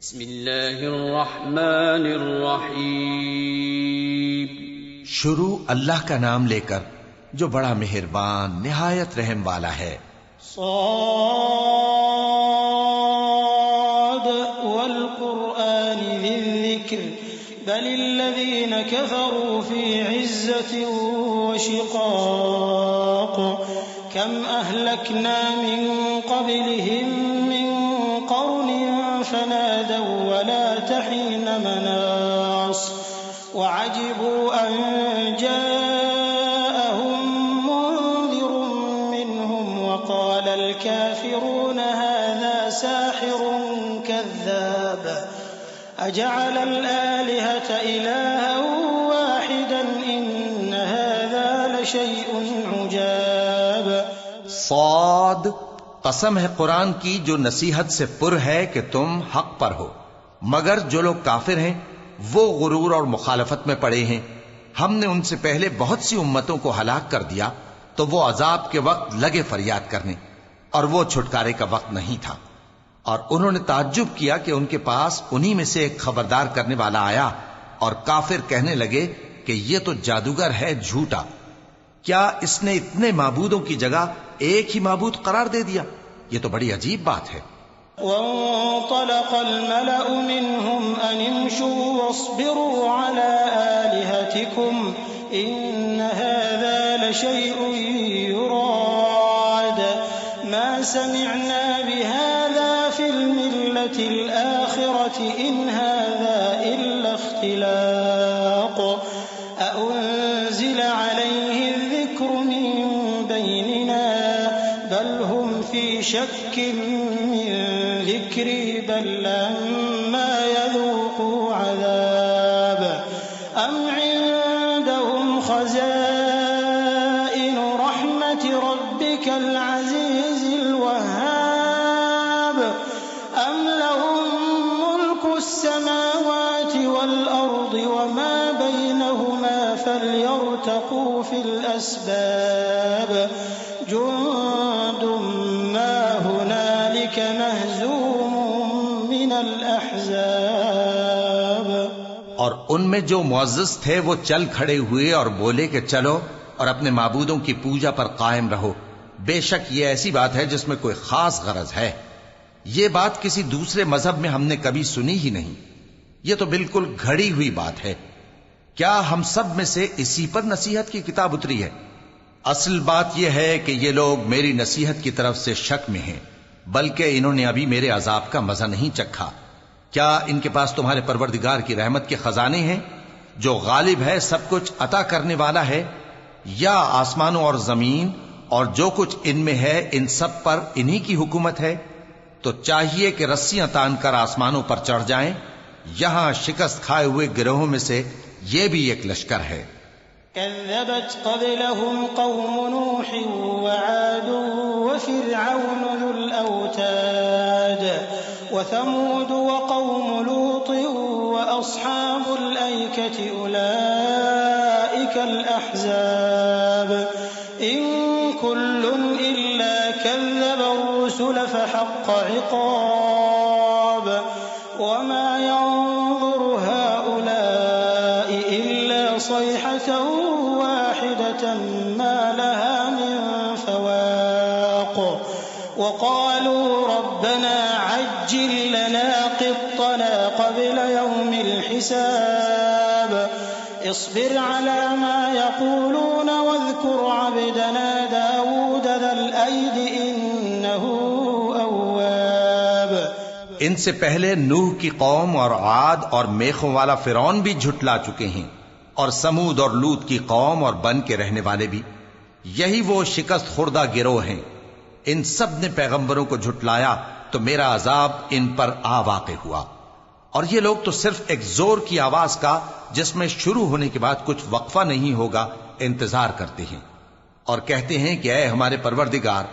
बिस्मिल्लाहिर्रहमानिर्रहीम। शुरू अल्लाह का नाम लेकर जो बड़ा मेहरबान निहायत रहम वाला है। साद वल कुरआन ज़िक्र बलिल्लज़ीन कफ़रू फ़ी इज़्ज़तिन व शिक़ाक़ कम अहलकना मिन क़ब्लिहिम मिन क़र्निन फनादव वला तहीन मनास वअजिबू अन जाअहुम मुन्ज़िरुम मिनहुम वक़ालल काफ़िरून हाज़ा साहिरुन कज़्ज़ाब अजअलल आलिहता इलाहन वाहिदन इन्न हाज़ा लशैउन उजाब। साद, कसम है कुरान की जो नसीहत से पुर है कि तुम हक पर हो, मगर जो लोग काफिर हैं वो गुरूर और मुखालफत में पड़े हैं। हमने उनसे पहले बहुत सी उम्मतों को हलाक कर दिया तो वो अजाब के वक्त लगे फरियाद करने और वो छुटकारे का वक्त नहीं था। और उन्होंने ताज्जुब किया कि उनके पास उन्हीं में से एक खबरदार करने वाला आया और काफिर कहने लगे कि ये तो जादूगर है झूठा। क्या इसने इतने माबूदों की जगह एक ही माबूद करार दे दिया? ये तो बड़ी अजीब बात है। वंतलक़ल मलअु मिनहुम अन इम्शू वस्बिरू अला आलिहतिकुम इन्न हाज़ा लशैउन युराद मा समिअना बिहाज़ा फिल मिल्लतिल आखिरति इन हाज़ा इल्ला इख्तिलाक़ अउन्ज़िल अलैहि ज़िक्रु मिन बैनिना बल हुम फी शक्किन मिन ज़िक्री बल लम्मा यज़ूक़ू अज़ाब अम इंदहुम ख़ज़ाइनु रहमति रब्बिकल अज़ीज़िल वह्हाब अम लहुम मुल्कुस समावाति वल अर्दि वमा बैनहुमा फल्यर्तक़ू फिल अस्बाब जुंदुम मा हुनालिक महज़ूमुम मिनल अहज़ाब। और उनमें जो मुअज़्ज़ज़ थे वो चल खड़े हुए और बोले कि चलो और अपने माबूदों की पूजा पर कायम रहो। बेशक ये ऐसी बात है जिसमें कोई खास गरज है। ये बात किसी दूसरे मजहब में हमने कभी सुनी ही नहीं। ये तो बिल्कुल घड़ी हुई बात है। क्या हम सब में से इसी पर नसीहत की किताब उतरी है? असल बात यह है कि ये लोग मेरी नसीहत की तरफ से शक में हैं, बल्कि इन्होंने अभी मेरे अजाब का मजा नहीं चखा। क्या इनके पास तुम्हारे परवरदिगार की रहमत के खजाने हैं जो गालिब है, सब कुछ अता करने वाला है? या आसमानों और जमीन और जो कुछ इनमें है इन सब पर इन्हीं की हुकूमत है? तो चाहिए कि रस्सियां तानकर आसमानों पर चढ़ जाएं। यहां शिकस्त खाए हुए गिरोहों में से ये भी एक लश्कर है। कज़्ज़बत क़ब्लहुम क़ौमु नूह व आद व फ़िरऔन ज़ुल औताद व समूद व क़ौमु लूत व अस्हाबुल ऐकति उलाइकल अहज़ाब इन कुल्लुन इल्ला कज़्ज़बर रुसुल फ़हक़्क़ इक़ाब वमा यंज़ुरु हाउलाइ इल्ला सयहतन वाहिदतन मा लहा मिन फ़वाक़ वक़ालू रब्बना अज्जिल लना क़ित्तना क़ब्ल यौमिल हिसाब इस्बिर अला मा यक़ूलून वज़्कुर अब्दना दाऊद ज़ल ऐदि इन्नहु अव्वाब। इनसे पहले नूह की कौम और आद और मेखों वाला फिरौन भी झुटला चुके हैं, और समूद और लूत की कौम और बन के रहने वाले भी। यही वो शिकस्त खुर्दा गिरोह हैं। इन सब ने पैगंबरों को झुटलाया तो मेरा अजाब इन पर आ वाक़े हुआ। और ये लोग तो सिर्फ एक जोर की आवाज का, जिसमें शुरू होने के बाद कुछ वक्फा नहीं होगा, इंतजार करते हैं और कहते हैं कि ऐ हमारे परवरदिगार,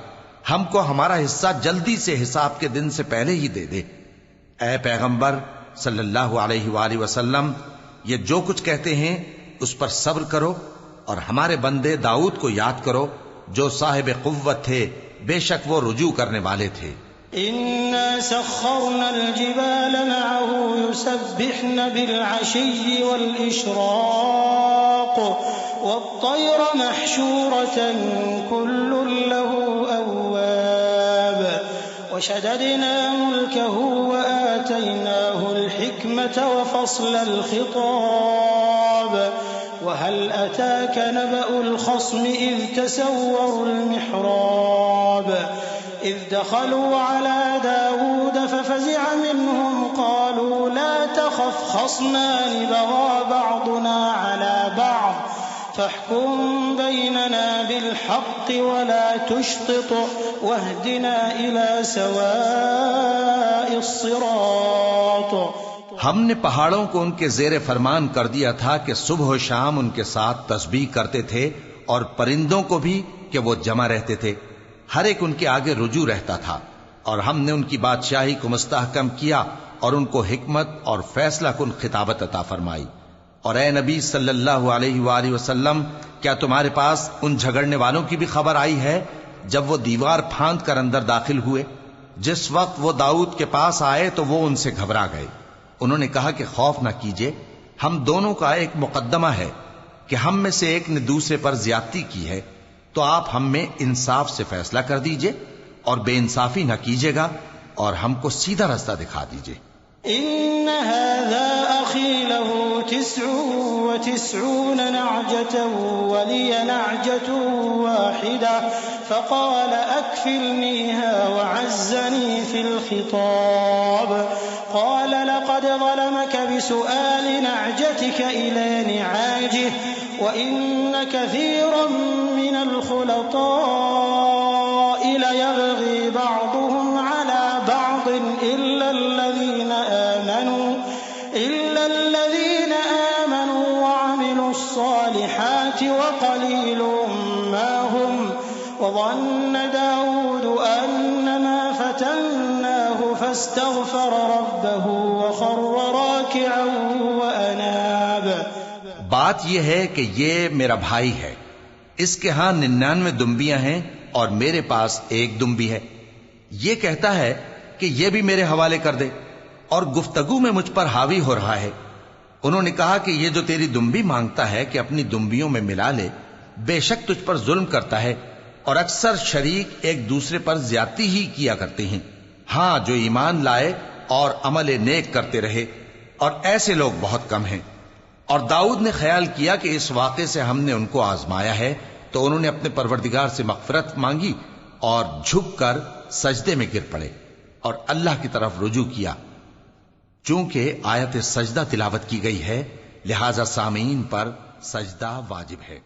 हमको हमारा हिस्सा जल्दी से हिसाब के दिन से पहले ही दे दे। ऐ पैगंबर सल्लल्लाहु अलैहि वसल्लम, ये जो कुछ कहते हैं उस पर सब्र करो और हमारे बंदे दाऊद को याद करो जो साहिब कुव्वत थे, बेशक वो रुजू करने वाले थे। इन्ना सख्खरना अल-जिबाल मअहू युसब्बिहन बिलअशिय्यि वल-इशराक़ वत-तय्र महशूरतन कुल्लुन लहू अव्वाब वशददना मुल्कहू वआतैनाहुल हिकमत वफ़स्लल ख़िताब वहल अताक नबउल ख़स्म इज़ तसव्वरुल मिहराब इज़ दख़लू अला दाऊद फ़फ़ज़िअ मिन्हुम क़ालू ला तख़फ़ ख़स्मान बग़ा बअदुना अला बअद फ़हकुम बैनना बिलहक़्क़ वला तुशतित वहदिना इला सवाइस सिरात। हमने पहाड़ों को उनके जेर फरमान कर दिया था कि सुबह शाम उनके साथ तस्बीह करते थे, और परिंदों को भी कि वो जमा रहते थे, हर एक उनके आगे रुजू रहता था। और हमने उनकी बादशाही को मुस्तहकम किया और उनको हिकमत और फैसला कुन खिताबत अता फरमाई। और ए नबी सल्लल्लाहु अलैहि वसल्लम, क्या तुम्हारे पास उन झगड़ने वालों की भी खबर आई है जब वो दीवार फांद कर अंदर दाखिल हुए? जिस वक्त वो दाऊद के पास आए तो वो उनसे घबरा गए। उन्होंने कहा कि खौफ ना कीजिए, हम दोनों का एक मुकद्दमा है कि हम में से एक ने दूसरे पर ज्यादती की है, तो आप हम में इंसाफ से फैसला कर दीजिए और बेइंसाफी ना कीजिएगा और हमको सीधा रास्ता दिखा दीजिए। इन्न हाज़ा अख़ी लहू तिस्उन व तिस्ऊन नअजतन व लिय नअजतुन वाहिदा फ़क़ाल अक्फ़िलनीहा व अज़्ज़नी फ़िल ख़िताब क़ाल लक़द ज़लमक बिसुआल नअजतिक इला निआजिह व इन्न कसीरन मिनल ख़ुलताइ लयबग़ी बअदुहुम अला बअदिन इल्ला الذين آمنوا وعملوا الصالحات وقليل ما هم وظن داود أنما فتناه فاستغفر ربه وخر راكعا وأناب। बात यह है कि ये मेरा भाई है, इसके यहां 99 दुम्बियां हैं और मेरे पास एक दुम्बी है। ये कहता है कि ये भी मेरे हवाले कर दे और गुफ्तगू में मुझ पर हावी हो रहा है। उन्होंने कहा कि ये जो तेरी दुम्बी मांगता है कि अपनी दुम्बियों में मिला ले, बेशक तुझ पर जुल्म करता है और अक्सर शरीक एक दूसरे पर ज्यादती ही किया करते हैं। हां, जो ईमान लाए और अमल नेक करते रहे, और ऐसे लोग बहुत कम हैं। और दाऊद ने ख्याल किया कि इस वाक़े से हमने उनको आजमाया है, तो उन्होंने अपने परवरदिगार से मग़फ़िरत मांगी और झुककर सजदे में गिर पड़े और अल्लाह की तरफ रुजू किया। चूंकि आयत सजदा तिलावत की गई है, लिहाजा सामीन पर सजदा वाजिब है।